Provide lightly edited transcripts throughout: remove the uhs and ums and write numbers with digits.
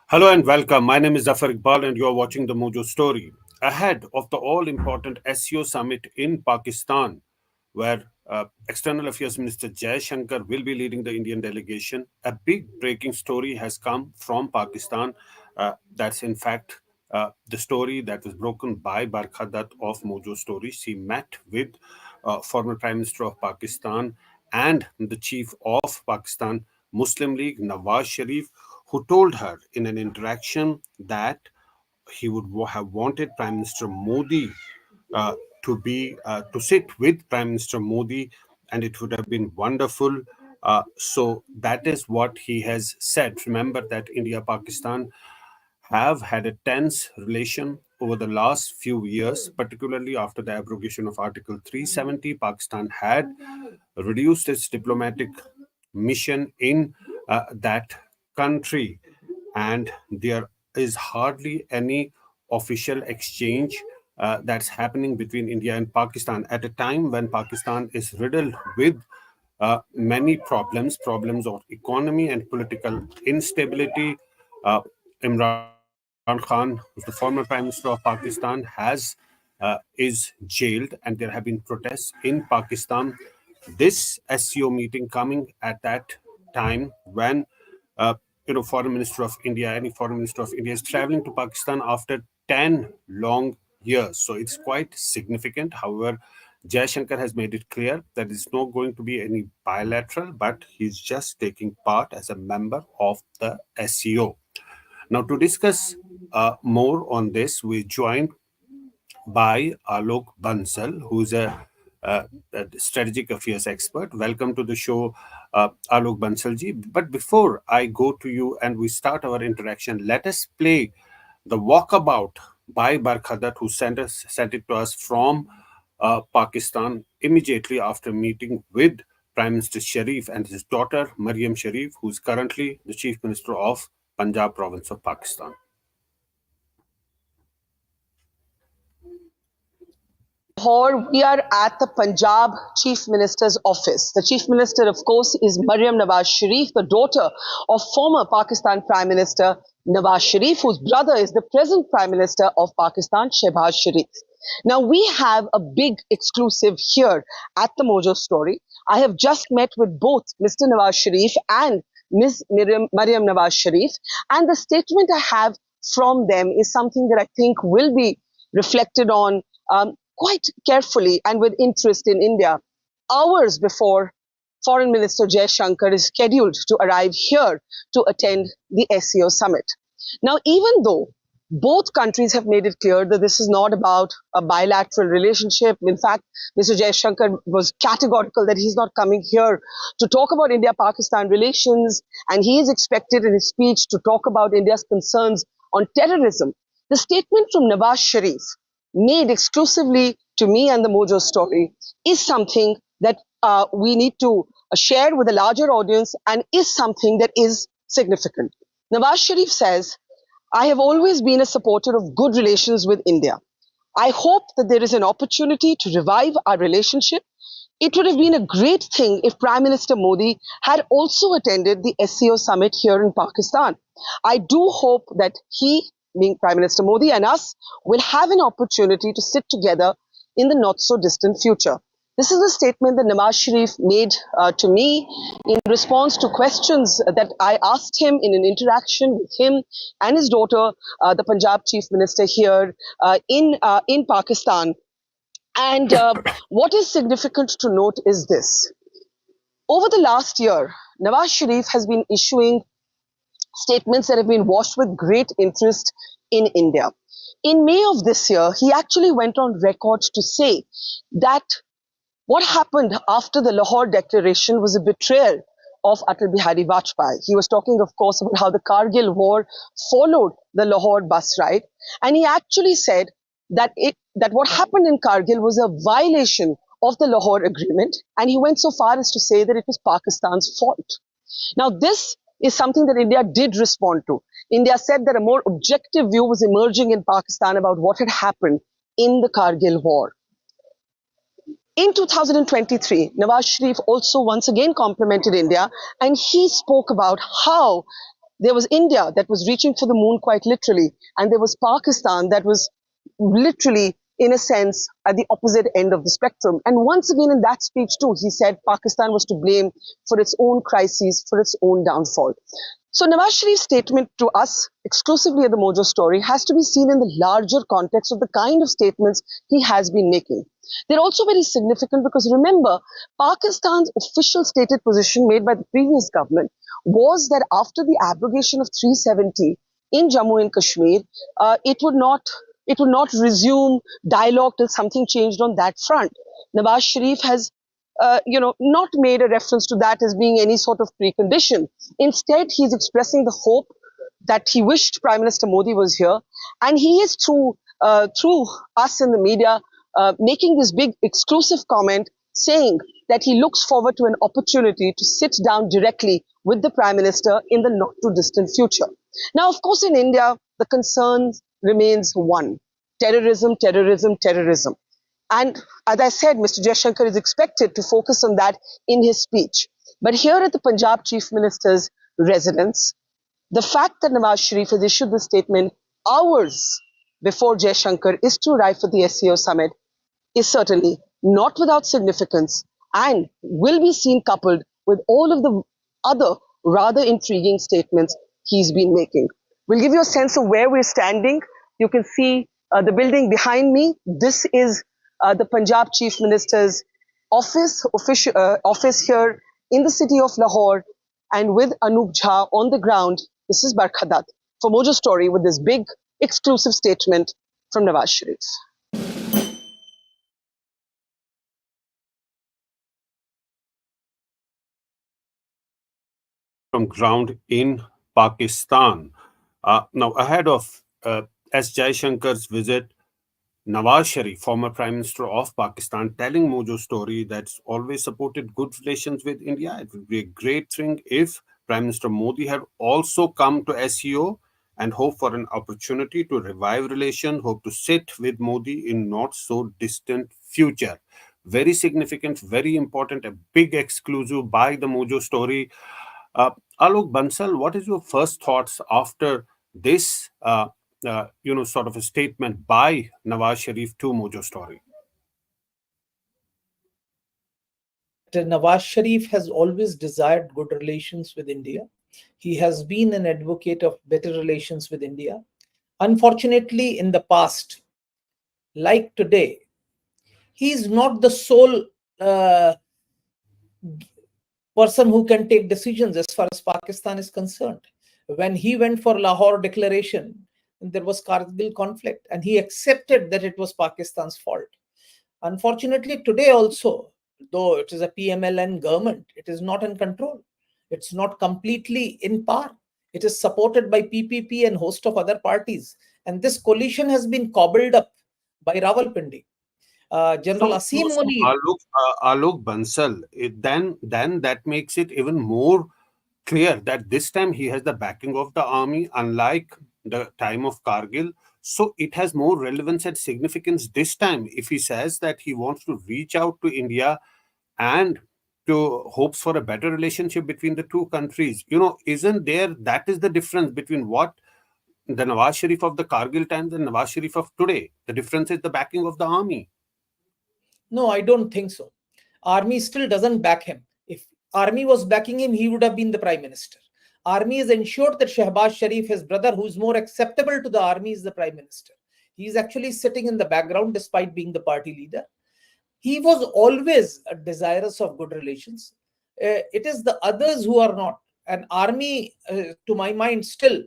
Hello and welcome. My name is Zafar Iqbal and you are watching the Mojo Story. Ahead of the all-important SCO Summit in Pakistan, where External Affairs Minister Jaishankar will be leading the Indian delegation, a big breaking story has come from Pakistan. That's in fact the story that was broken by Barkha Dutt of Mojo Story. She met with former Prime Minister of Pakistan and the Chief of Pakistan Muslim League, Nawaz Sharif, who told her in an interaction that he would have wanted Prime Minister Modi uh, to sit with Prime Minister Modi, and it would have been wonderful. So that is what he has said. Remember that India Pakistan have had a tense relation over the last few years, particularly after the abrogation of Article 370. Pakistan had reduced its diplomatic mission in that country, and there is hardly any official exchange that's happening between India and Pakistan at a time when Pakistan is riddled with many problems of economy and political instability. Uh, Imran Khan, who's the former Prime Minister of Pakistan, is jailed, and there have been protests in Pakistan. This SCO meeting coming at that time when foreign minister of India, any foreign minister of India is traveling to Pakistan after 10 long years. So it's quite significant. However, Jaishankar has made it clear that it's not going to be any bilateral, but he's just taking part as a member of the SCO. Now, to discuss more on this, we joined by Alok Bansal, who's a strategic affairs expert. Welcome to the show, Alok Bansalji. But before I go to you and we start our interaction, let us play the walkabout by Barkha Dutt, who sent it to us from Pakistan immediately after meeting with Prime Minister Sharif and his daughter Maryam Sharif, who is currently the Chief Minister of Punjab province of Pakistan. Lahore, we are at the Punjab Chief Minister's office. The Chief Minister, of course, is Maryam Nawaz Sharif, the daughter of former Pakistan Prime Minister Nawaz Sharif, whose brother is the present Prime Minister of Pakistan, Shehbaz Sharif. Now, we have a big exclusive here at the Mojo Story. I have just met with both Mr. Nawaz Sharif and Ms. Maryam Nawaz Sharif, and the statement I have from them is something that I think will be reflected on quite carefully and with interest in India, hours before Foreign Minister Jaishankar is scheduled to arrive here to attend the SCO Summit. Now, even though both countries have made it clear that this is not about a bilateral relationship. In fact, Mr. Jaishankar was categorical that he's not coming here to talk about India-Pakistan relations, and he is expected in his speech to talk about India's concerns on terrorism. The statement from Nawaz Sharif, made exclusively to me and the Mojo Story, is something that we need to share with a larger audience and is something that is significant. Nawaz Sharif says, I have always been a supporter of good relations with India. I hope that there is an opportunity to revive our relationship. It would have been a great thing if Prime Minister Modi had also attended the SCO Summit here in Pakistan. I do hope that he, being Prime Minister Modi, and us will have an opportunity to sit together in the not so distant future. This is a statement that Nawaz Sharif made to me in response to questions that I asked him in an interaction with him and his daughter, the Punjab Chief Minister here in Pakistan. And what is significant to note is this. Over the last year, Nawaz Sharif has been issuing statements that have been watched with great interest in India. In May of this year, he actually went on record to say that what happened after the Lahore Declaration was a betrayal of Atal Bihari Vajpayee. He was talking, of course, about how the Kargil war followed the Lahore bus ride. And he actually said that what happened in Kargil was a violation of the Lahore Agreement. And he went so far as to say that it was Pakistan's fault. Now, this is something that India did respond to. India said that a more objective view was emerging in Pakistan about what had happened in the Kargil war. In 2023, Nawaz Sharif also once again complimented India, and he spoke about how There was India that was reaching for the moon quite literally, and there was Pakistan that was literally, in a sense, at the opposite end of the spectrum. And once again, in that speech too, he said Pakistan was to blame for its own crises, for its own downfall. So Nawaz Sharif's statement to us, exclusively at the Mojo Story, has to be seen in the larger context of the kind of statements he has been making. They're also very significant because remember, Pakistan's official stated position made by the previous government was that after the abrogation of 370 in Jammu and Kashmir, it would not resume dialogue till something changed on that front. Nawaz Sharif has not made a reference to that as being any sort of precondition. Instead, he's expressing the hope that he wished Prime Minister Modi was here, and he is through us in the media making this big exclusive comment saying that he looks forward to an opportunity to sit down directly with the Prime Minister in the not too distant future. Now, of course, in India, the concern remains one: terrorism, terrorism, terrorism. And as I said, Mr. Jaishankar is expected to focus on that in his speech. But here at the Punjab Chief Minister's residence, the fact that Nawaz Sharif has issued this statement hours before Jaishankar is to arrive for the SCO Summit is certainly not without significance and will be seen coupled with all of the other rather intriguing statements he's been making. We'll give you a sense of where we're standing. You can see the building behind me. This is the Punjab Chief Minister's office here in the city of Lahore. And with Anup Jha on the ground, this is Barkha Dutt for Mojo Story with this big exclusive statement from Nawaz Sharif. From ground in Pakistan. Now, ahead of S. Jaishankar's visit, Nawaz Sharif, former Prime Minister of Pakistan, telling Mojo Story that's always supported good relations with India. It would be a great thing if Prime Minister Modi had also come to SCO and hope for an opportunity to revive relations, hope to sit with Modi in not so distant future. Very significant, very important, a big exclusive by the Mojo Story. Uh, Alok Bansal, what is your first thoughts after this, sort of a statement by Nawaz Sharif to Mojo Story? Nawaz Sharif has always desired good relations with India. He has been an advocate of better relations with India. Unfortunately, in the past, like today, he is not the sole person who can take decisions as far as Pakistan is concerned. When he went for Lahore declaration, there was Kargil conflict, and he accepted that it was Pakistan's fault. Unfortunately, today also, though it is a PMLN government, it is not in control. It's not completely in power. It is supported by PPP and host of other parties. And this coalition has been cobbled up by Rawalpindi. General Asim Munir. Alok Bansal, then that makes it even more clear that this time he has the backing of the army, unlike the time of Kargil. So it has more relevance and significance this time if he says that he wants to reach out to India and to hopes for a better relationship between the two countries. Isn't there, that is the difference between what the Nawaz Sharif of the Kargil times and Nawaz Sharif of today. The difference is the backing of the army. No, I don't think so. Army still doesn't back him. If army was backing him, he would have been the prime minister. Army has ensured that Shehbaz Sharif, his brother, who is more acceptable to the army, is the prime minister. He is actually sitting in the background despite being the party leader. He was always desirous of good relations. It is the others who are not. And army, to my mind, still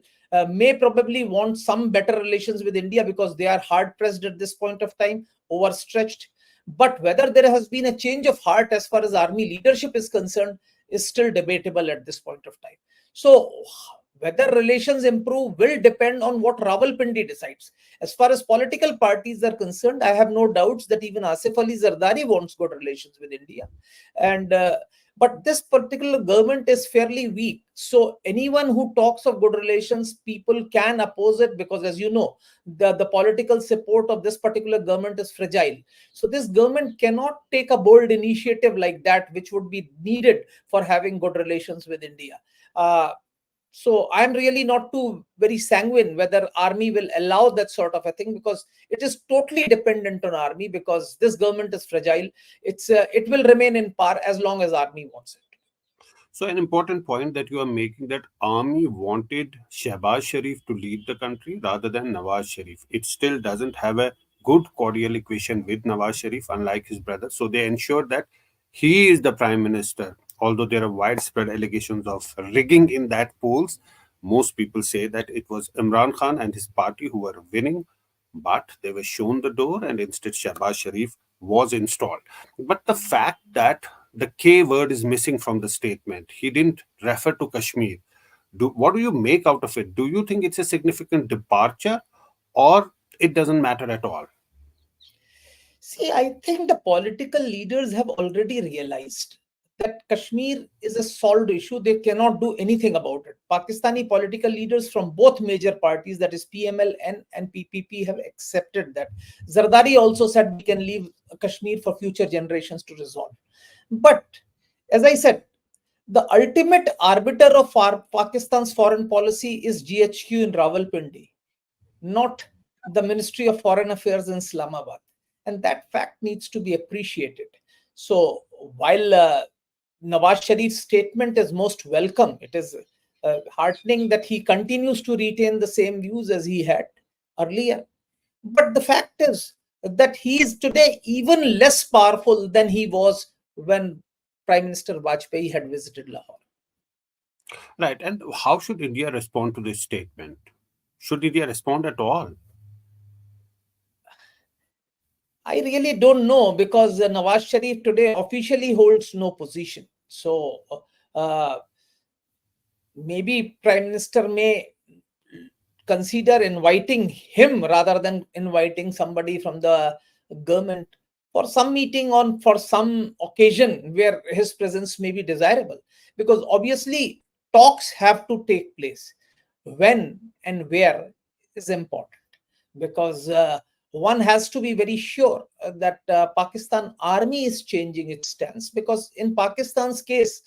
may probably want some better relations with India because they are hard pressed at this point of time, overstretched. But whether there has been a change of heart as far as army leadership is concerned is still debatable at this point of time. So whether relations improve will depend on what Rawalpindi decides. As far as political parties are concerned, I have no doubts that even Asif Ali Zardari wants good relations with India. But this particular government is fairly weak. So anyone who talks of good relations, people can oppose it because, as you know, the political support of this particular government is fragile. So this government cannot take a bold initiative like that, which would be needed for having good relations with India. So I'm really not too very sanguine whether army will allow that sort of a thing, because it is totally dependent on army, because this government is fragile. It will remain in power as long as army wants it. So an important point that you are making, that army wanted Shehbaz Sharif to lead the country rather than Nawaz Sharif. It still doesn't have a good cordial equation with Nawaz Sharif, unlike his brother. So they ensured that he is the prime minister. Although there are widespread allegations of rigging in that polls, most people say that it was Imran Khan and his party who were winning, but they were shown the door and instead Shehbaz Sharif was installed. But the fact that the K word is missing from the statement, he didn't refer to Kashmir. What do you make out of it? Do you think it's a significant departure or it doesn't matter at all? See, I think the political leaders have already realized that Kashmir is a solved issue. They cannot do anything about it. Pakistani political leaders from both major parties, that is PMLN and PPP, have accepted that. Zardari also said we can leave Kashmir for future generations to resolve. But as I said, the ultimate arbiter of Pakistan's foreign policy is GHQ in Rawalpindi, not the Ministry of Foreign Affairs in Islamabad. And that fact needs to be appreciated. So while Nawaz Sharif's statement is most welcome, it is heartening that he continues to retain the same views as he had earlier. But the fact is that he is today even less powerful than he was when Prime Minister Vajpayee had visited Lahore. Right. And how should India respond to this statement? Should India respond at all? I really don't know, because Nawaz Sharif today officially holds no position. So uh, maybe Prime Minister may consider inviting him rather than inviting somebody from the government for some meeting on for some occasion where his presence may be desirable, because obviously talks have to take place. When and where is important, because one has to be very sure that Pakistan army is changing its stance, because in Pakistan's case,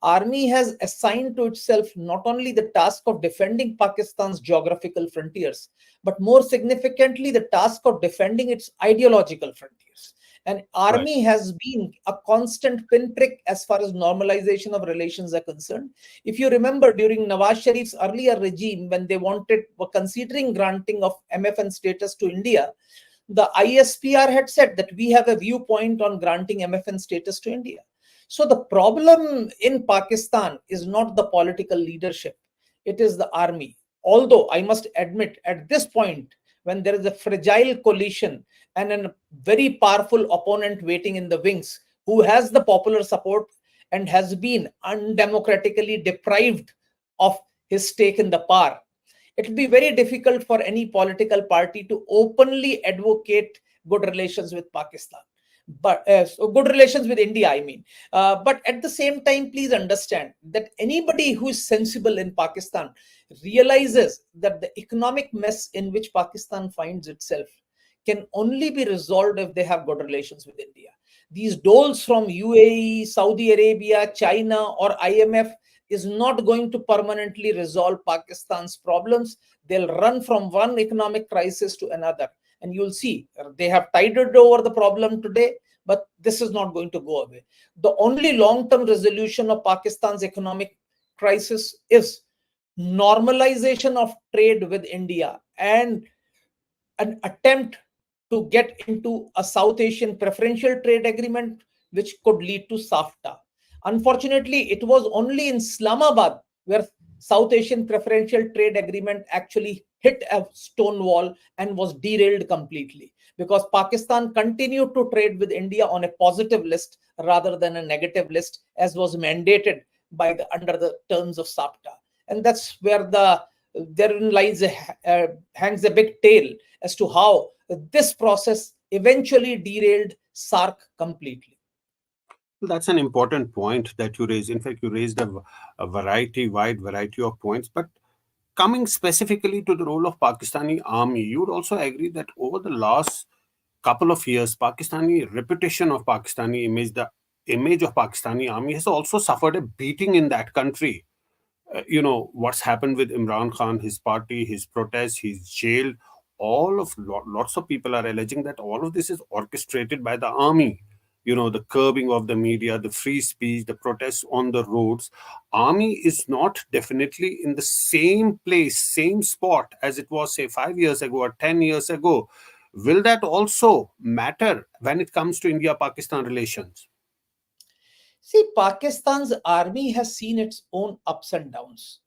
army has assigned to itself not only the task of defending Pakistan's geographical frontiers, but more significantly the task of defending its ideological frontiers. And Right. army has been a constant pinprick as far as normalization of relations are concerned. If you remember, during Nawaz Sharif's earlier regime, when they were considering granting of MFN status to India, the ISPR had said that we have a viewpoint on granting MFN status to India. So the problem in Pakistan is not the political leadership, it is the army. Although I must admit, at this point, when there is a fragile coalition and a very powerful opponent waiting in the wings who has the popular support and has been undemocratically deprived of his stake in the power, it will be very difficult for any political party to openly advocate good relations with Pakistan. But so good relations with India, I mean. But at the same time, please understand that anybody who is sensible in Pakistan realizes that the economic mess in which Pakistan finds itself can only be resolved if they have good relations with India. These doles from UAE, Saudi Arabia, China, or IMF is not going to permanently resolve Pakistan's problems. They'll run from one economic crisis to another. And you'll see they have tided over the problem today, but this is not going to go away. The only long term resolution of Pakistan's economic crisis is normalization of trade with India and an attempt to get into a South Asian preferential trade agreement, which could lead to SAFTA. Unfortunately, it was only in Islamabad where South Asian preferential trade agreement actually hit a stone wall and was derailed completely, because Pakistan continued to trade with India on a positive list rather than a negative list, as was mandated by under the terms of SAFTA. And that's where therein lies hangs a big tail as to how this process eventually derailed SARC completely. Well, that's an important point that you raised. In fact, you raised a wide variety of points. But coming specifically to the role of Pakistani army, you would also agree that over the last couple of years, Pakistani reputation of Pakistani image, the image of Pakistani army has also suffered a beating in that country. What's happened with Imran Khan, his party, his protests, he's jailed. Lots of people are alleging that all of this is orchestrated by the army. The curbing of the media, the free speech, the protests on the roads. Army is not definitely in the same place, same spot as it was, say, 5 years ago or 10 years ago. Will that also matter when it comes to India-Pakistan relations? See, Pakistan's army has seen its own ups and downs.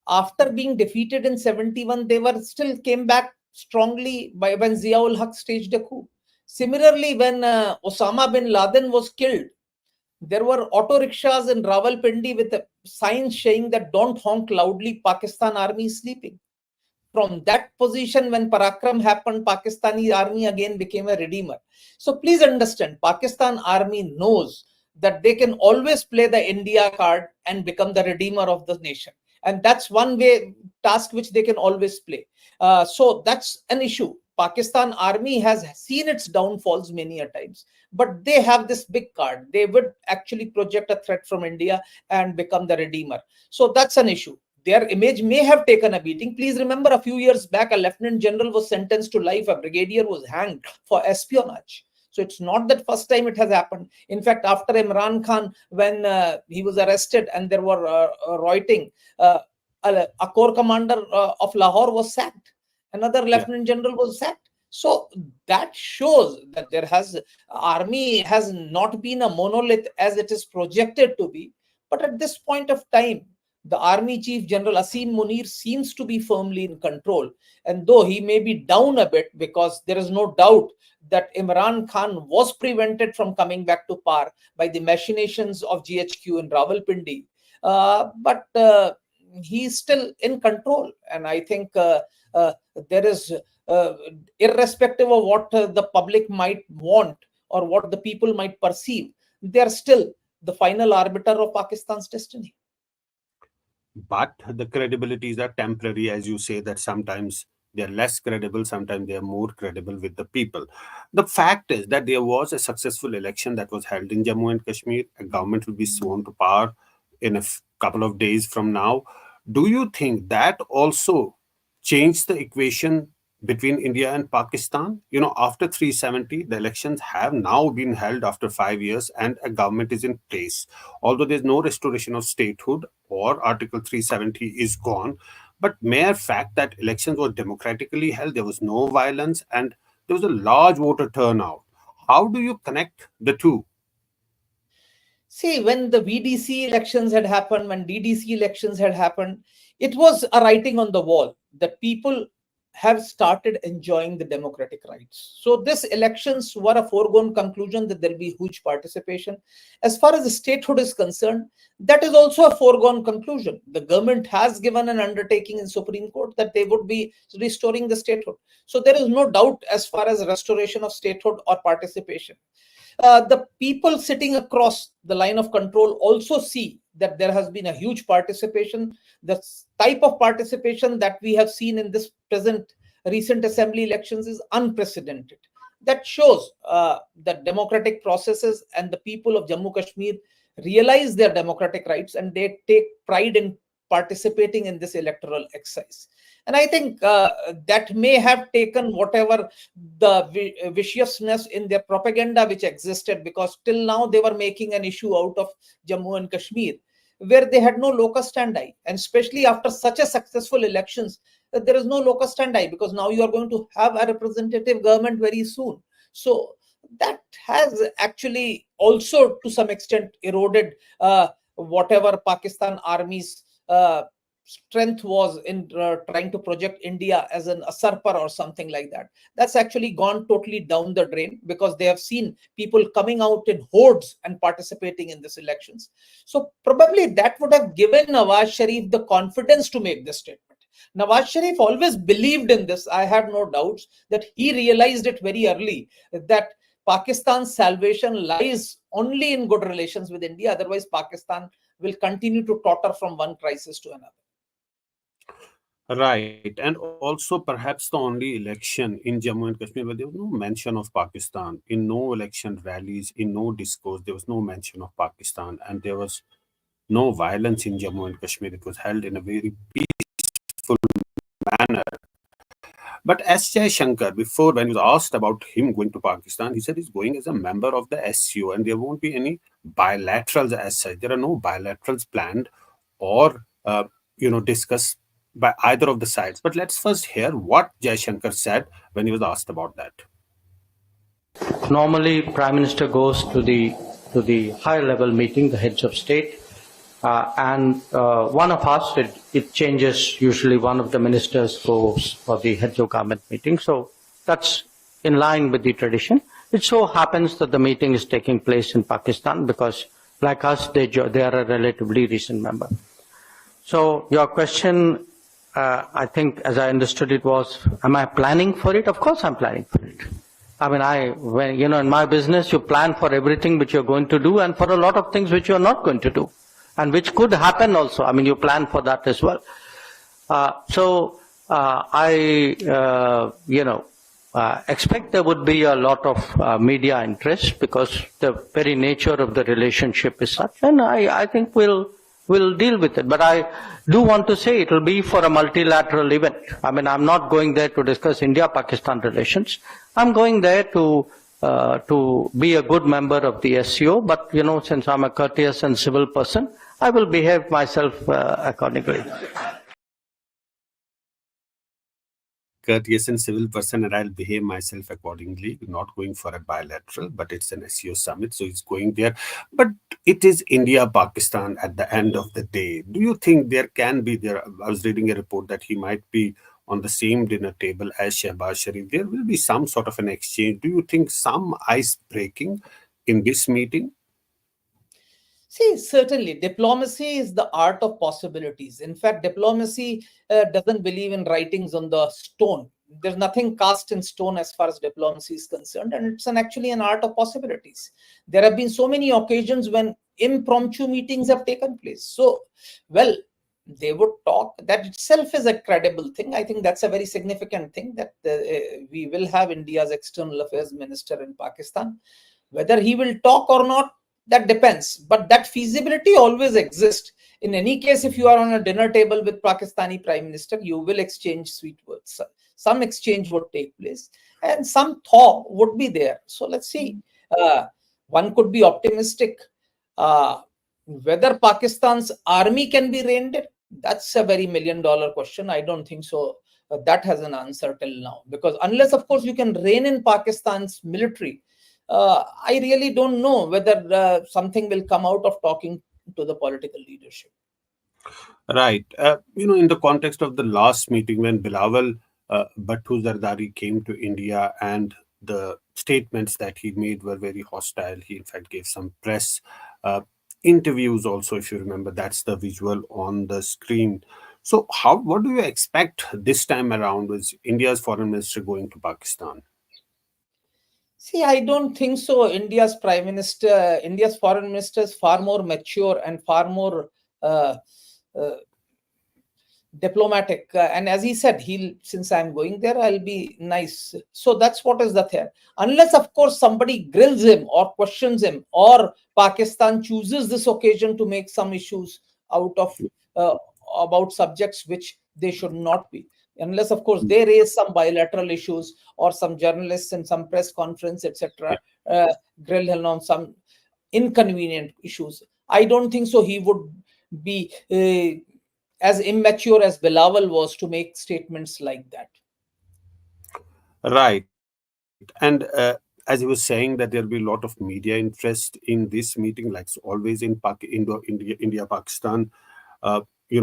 After being defeated in 71, they were still came back strongly by when Ziaul Haq staged a coup. Similarly, when Osama bin Laden was killed, there were auto rickshaws in Rawalpindi with a sign saying that don't honk loudly, Pakistan army is sleeping. From that position, when Parakram happened, Pakistani army again became a redeemer. So please understand, Pakistan army knows that they can always play the India card and become the redeemer of the nation. And that's one way task which they can always play. So that's an issue. Pakistan army has seen its downfalls many a times, but they have this big card. They would actually project a threat from India and become the redeemer. So that's an issue. Their image may have taken a beating. Please remember, a few years back, a lieutenant general was sentenced to life, a brigadier was hanged for espionage. So it's not that first time it has happened. In fact, after Imran Khan, when he was arrested and there were rioting, a corps commander of Lahore was sacked. Another Yeah. lieutenant general was sacked. So that shows that there has army has not been a monolith as it is projected to be. But at this point of time, the Army Chief General Asim Munir seems to be firmly in control. And though he may be down a bit, because there is no doubt that Imran Khan was prevented from coming back to power by the machinations of GHQ in Rawalpindi, but he's still in control. And I think uh, there is, uh, irrespective of what the public might want or what the people might perceive, they are still the final arbiter of Pakistan's destiny. But the credibilities are temporary, as you say, that sometimes they're less credible, sometimes they are more credible with the people. The fact is that there was a successful election that was held in Jammu and Kashmir. A government will be sworn to power in a couple of days from now. Do you think that also changed the equation between India and Pakistan? After 370, the elections have now been held after 5 years and a government is in place. Although there's no restoration of statehood or Article 370 is gone, but mere fact that elections were democratically held, there was no violence, and there was a large voter turnout. How do you connect the two? See, when the VDC elections had happened, when DDC elections had happened, it was a writing on the wall that people have started enjoying the democratic rights. So these elections were a foregone conclusion that there will be huge participation. As far as the statehood is concerned, that is also a foregone conclusion. The government has given an undertaking in Supreme Court that they would be restoring the statehood. So there is no doubt as far as restoration of statehood or participation. The people sitting across the line of control also see that there has been a huge participation. The type of participation that we have seen in this present recent assembly elections is unprecedented. That shows that democratic processes and the people of Jammu Kashmir realize their democratic rights and they take pride in participating in this electoral exercise. And I think that may have taken whatever the viciousness in their propaganda which existed, because till now they were making an issue out of Jammu and Kashmir, where they had no locus standi. And especially after such a successful elections, there is no locus standi, because now you are going to have a representative government very soon. So that has actually also to some extent eroded whatever Pakistan army's strength was in trying to project India as an usurper or something like that. That's actually gone totally down the drain, because they have seen people coming out in hordes and participating in these elections. So probably that would have given Nawaz Sharif the confidence to make this statement. Nawaz Sharif always believed in this. I have no doubts that he realized it very early, that Pakistan's salvation lies only in good relations with India. Otherwise, Pakistan will continue to totter from one crisis to another. Right. And also, perhaps the only election in Jammu and Kashmir where there was no mention of Pakistan, in no election rallies, in no discourse, there was no mention of Pakistan. And there was no violence in Jammu and Kashmir. It was held in a very peaceful manner. But S. Jaishankar, before, when he was asked about him going to Pakistan, he said he's going as a member of the SCO and there won't be any bilaterals as such. There are no bilaterals planned or, discussed by either of the sides. But let's first hear what Jaishankar said when he was asked about that. Normally, Prime Minister goes to the high level meeting, the heads of state, and one of us, it changes. Usually one of the ministers goes for the heads of government meeting. So that's in line with the tradition. It so happens that the meeting is taking place in Pakistan because, like us, they are a relatively recent member. So your question, I think, as I understood it, was, am I planning for it? Of course I'm planning for it. I mean, in my business, you plan for everything which you're going to do and for a lot of things which you're not going to do and which could happen also. I mean, you plan for that as well. I expect there would be a lot of media interest because the very nature of the relationship is such, and I think we'll deal with it. But I do want to say it will be for a multilateral event. I mean, I'm not going there to discuss India-Pakistan relations. I'm going there to be a good member of the SCO. But, since I'm a courteous and civil person, I will behave myself accordingly. Courteous and civil person, and I'll behave myself accordingly. Not going for a bilateral, but it's an SCO summit, so he's going there. But it is India, Pakistan at the end of the day. Do you think there can be there? I was reading a report that he might be on the same dinner table as Shehbaz Sharif. There will be some sort of an exchange. Do you think some ice breaking in this meeting? See, certainly, diplomacy is the art of possibilities. In fact, diplomacy doesn't believe in writings on the stone. There's nothing cast in stone as far as diplomacy is concerned, and it's actually an art of possibilities. There have been so many occasions when impromptu meetings have taken place. So, well, they would talk. That itself is a credible thing. I think that's a very significant thing that we will have India's external affairs minister in Pakistan. Whether he will talk or not, that depends, but that feasibility always exists. In any case, if you are on a dinner table with Pakistani Prime Minister, you will exchange sweet words. Some exchange would take place and some thaw would be there. So let's see. One could be optimistic. Whether Pakistan's army can be reined in, that's a very $1 million question. I don't think so. That has an answer till now. Because unless, of course, you can rein in Pakistan's military, I really don't know whether something will come out of talking to the political leadership. Right. In the context of the last meeting when Bilawal Bhutto Zardari came to India and the statements that he made were very hostile. He, in fact, gave some press interviews also, if you remember. That's the visual on the screen. So what do you expect this time around with India's foreign minister going to Pakistan? See, I don't think so. India's foreign minister is far more mature and far more diplomatic. And as he said, since I'm going there, I'll be nice. So that's what is the thing. Unless, of course, somebody grills him or questions him, or Pakistan chooses this occasion to make some issues out of about subjects which they should not be. Unless, of course, they raise some bilateral issues or some journalists in some press conference, etc., grill him on some inconvenient issues. I don't think so. He would be as immature as Bilawal was to make statements like that. Right. And as he was saying that there'll be a lot of media interest in this meeting, like always in India, Pakistan.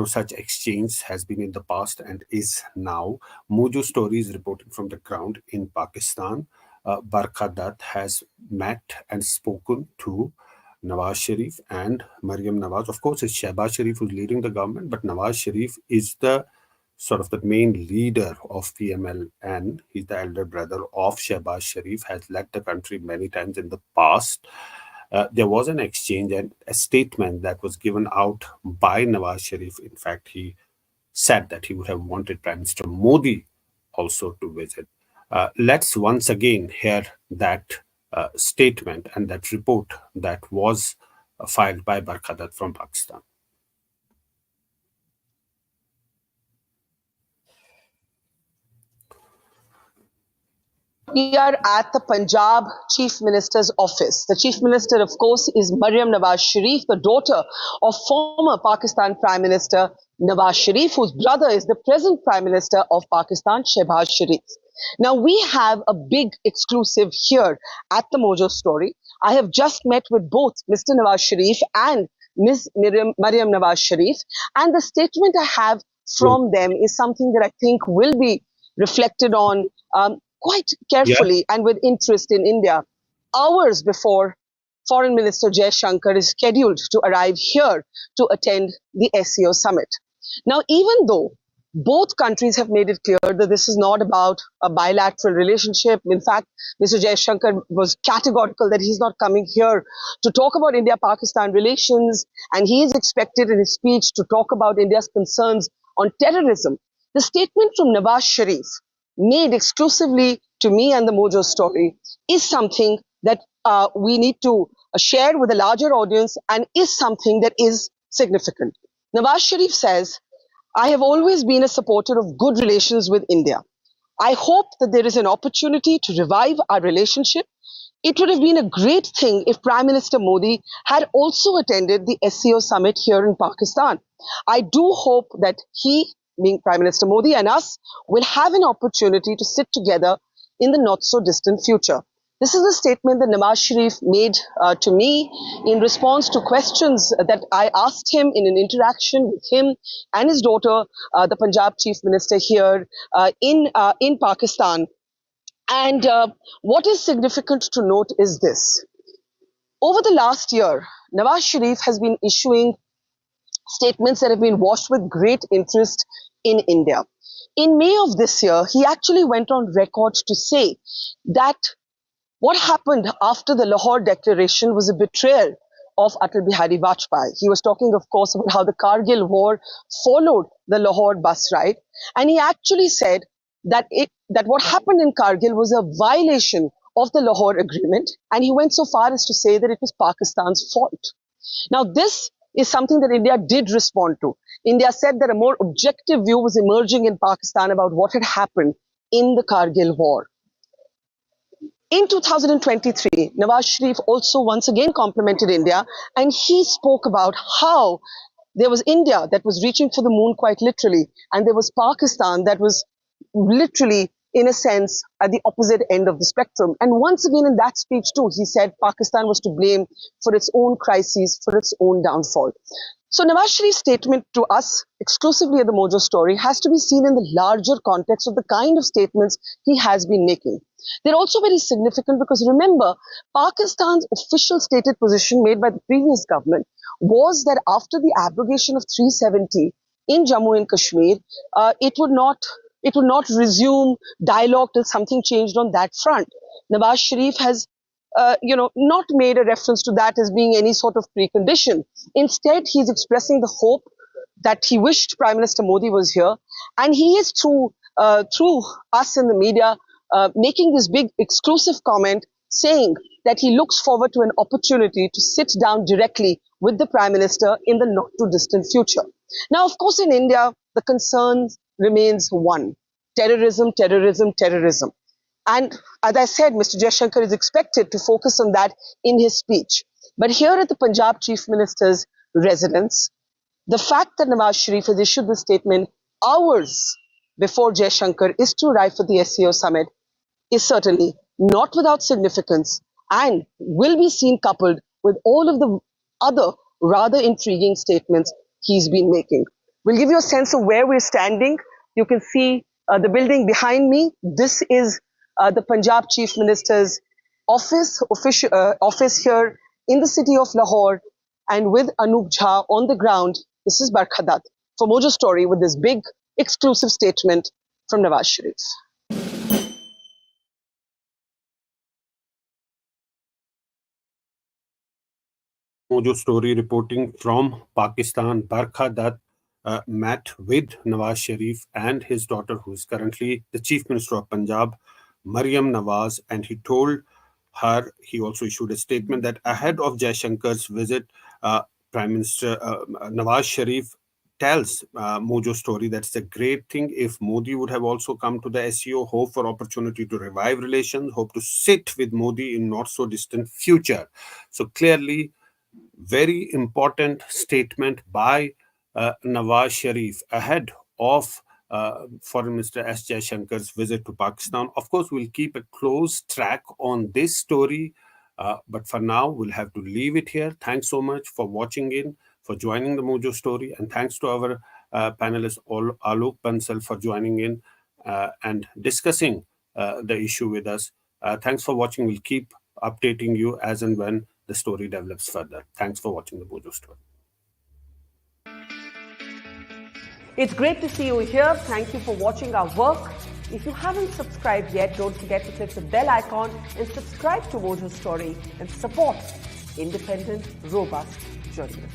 Such exchange has been in the past and is now. Mojo Story is reporting from the ground in Pakistan. Barkha Dutt has met and spoken to Nawaz Sharif and Maryam Nawaz. Of course, it's Shehbaz Sharif who's leading the government, but Nawaz Sharif is the sort of the main leader of PMLN. He's the elder brother of Shehbaz Sharif, has led the country many times in the past. There was an exchange and a statement that was given out by Nawaz Sharif. In fact, he said that he would have wanted Prime Minister Modi also to visit. Let's once again hear that statement and that report that was filed by Barkha Dutt from Pakistan. we are at the Punjab Chief Minister's office. The Chief Minister, of course, is Nawaz Sharif, the daughter of former Pakistan Prime Minister Nawaz Sharif, whose brother is the present Prime Minister of Pakistan, Shehbaz Sharif. Now, we have a big exclusive here at the Mojo Story. I have just met with both Mr. Nawaz Sharif and Ms. Maryam Nawaz Sharif, and the statement I have from them is something that I think will be reflected on quite carefully and with interest in India. Hours before Foreign Minister Jaishankar is scheduled to arrive here to attend the SCO Summit. Now, even though both countries have made it clear that this is not about a bilateral relationship. In fact, Mr. Jaishankar was categorical that he's not coming here to talk about India-Pakistan relations, and he is expected in his speech to talk about India's concerns on terrorism. The statement from Nawaz Sharif, made exclusively to me and the Mojo Story, is something that we need to share with a larger audience and is something that is significant. Nawaz Sharif says, I have always been a supporter of good relations with India. I hope that there is an opportunity to revive our relationship. It would have been a great thing if Prime Minister Modi had also attended the SCO Summit here in Pakistan. I do hope that he, being Prime Minister Modi, and us will have an opportunity to sit together in the not so distant future. This is a statement that Nawaz Sharif made to me in response to questions that I asked him in an interaction with him and his daughter, the Punjab Chief Minister here in Pakistan. And what is significant to note is this. Over the last year, Nawaz Sharif has been issuing statements that have been watched with great interest in India. In May of this year, he actually went on record to say that what happened after the Lahore Declaration was a betrayal of Atal Bihari Vajpayee. He was talking, of course, about how the Kargil war followed the Lahore bus ride. And he actually said that what happened in Kargil was a violation of the Lahore Agreement. And he went so far as to say that it was Pakistan's fault. Now, this is something that India did respond to. India said that a more objective view was emerging in Pakistan about what had happened in the Kargil war. In 2023, Nawaz Sharif also once again complimented India, and he spoke about how there was India that was reaching for the moon quite literally, and there was Pakistan that was literally, in a sense, at the opposite end of the spectrum. And once again in that speech too, he said Pakistan was to blame for its own crises, for its own downfall. So Nawaz Sharif's statement to us exclusively at the Mojo Story has to be seen in the larger context of the kind of statements he has been making. They're also very significant because remember, Pakistan's official stated position made by the previous government was that after the abrogation of 370 in Jammu and Kashmir, it would not resume dialogue till something changed on that front. Nawaz Sharif has not made a reference to that as being any sort of precondition. Instead, he's expressing the hope that he wished Prime Minister Modi was here, and he is through us in the media making this big exclusive comment saying that he looks forward to an opportunity to sit down directly with the Prime Minister in the not too distant future. Now, of course, in India, the concern remains one: terrorism, terrorism, terrorism. And as I said, Mr. Jaishankar is expected to focus on that in his speech. But here at the Punjab Chief Minister's residence, the fact that Nawaz Sharif has issued this statement hours before Jaishankar is to arrive for the SCO Summit is certainly not without significance and will be seen coupled with all of the other rather intriguing statements he's been making. We'll give you a sense of where we're standing. You can see the building behind me. This is the Punjab Chief Minister's office here in the city of Lahore, and with Anup Jha on the ground, this is Barkha Dutt for Mojo Story with this big exclusive statement from Nawaz Sharif. Mojo Story reporting from Pakistan. Barkha Dutt met with Nawaz Sharif and his daughter, who is currently the Chief Minister of Punjab, Maryam Nawaz, and he told her, he also issued a statement that ahead of Jaishankar's visit, Prime Minister Nawaz Sharif tells Mojo Story that it's a great thing if Modi would have also come to the SCO. Hope for opportunity to revive relations. Hope to sit with Modi in not so distant future. So clearly, very important statement by Nawaz Sharif ahead of Foreign Minister S. Jaishankar's visit to Pakistan. Of course, we'll keep a close track on this story, but for now, we'll have to leave it here. Thanks so much for watching in, for joining the Mojo Story, and thanks to our panelist Alok Bansal for joining in and discussing the issue with us. Thanks for watching. We'll keep updating you as and when the story develops further. Thanks for watching the Mojo Story. It's great to see you here. Thank you for watching our work. If you haven't subscribed yet, don't forget to click the bell icon and subscribe to Mojo Story and support independent, robust journalism.